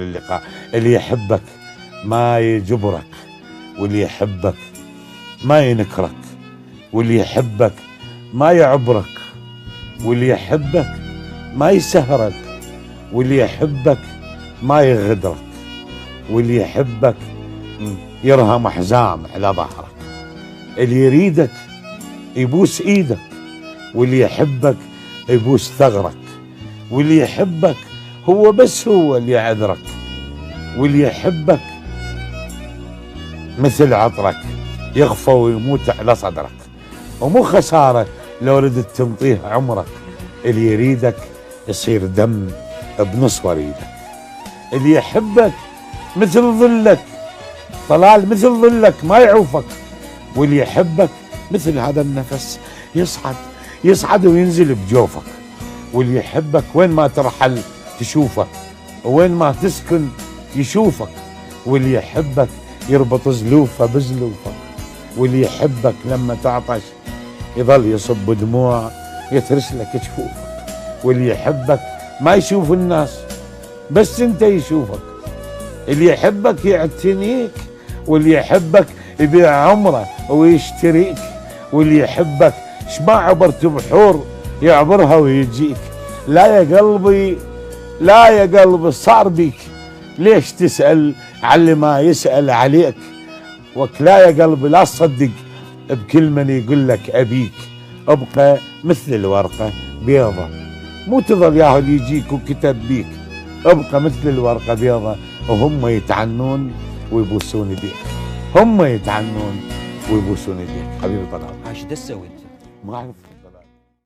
للقاء. اللي يحبك ما يجبرك، واللي يحبك ما ينكرك، واللي يحبك ما يعبرك، واللي يحبك ما يسهرك، واللي يحبك ما يغدرك، واللي يحبك يرهم حزام على ظهرك. اللي يريدك يبوس ايدك، واللي يحبك يبوس ثغرك، واللي يحبك هو بس هو اللي يعذرك، واللي يحبك مثل عطرك يخفى ويموت على صدرك. ومو خسارة لو ردت تنطيه عمرك. اللي يريدك يصير دم بنص وريدك. اللي يحبك مثل ظلك، طلال مثل ظلك ما يعوفك، واللي يحبك مثل هذا النفس يصعد وينزل بجوفك، واللي يحبك وين ما ترحل تشوفك، وين ما تسكن يشوفك، واللي يحبك يربط زلوفه بزلوفك، واللي يحبك لما تعطش يظل يصب دموع يترس لك جفوفك، واللي يحبك ما يشوف الناس بس انت يشوفك، اللي يحبك يعتنيك، واللي يحبك يبيع عمره ويشتريك، واللي يحبك شما عبرت بحور يعبرها ويجيك. لا يا قلبي، لا يا قلبي صار بيك، ليش تسأل على ما يسأل عليك؟ لا يا قلبي لا تصدق بكل من يقول لك أبيك. ابقى مثل الورقة بيضة، مو تظل ياهو اللي يجيك وكتب بيك. ابقى مثل الورقة بيضة وهم يتعنون ويبوسون ايديك، هم يتعنون ويبوسون ايديك. حبيبي طلال، ايش تسوي انت؟ ما اعرف.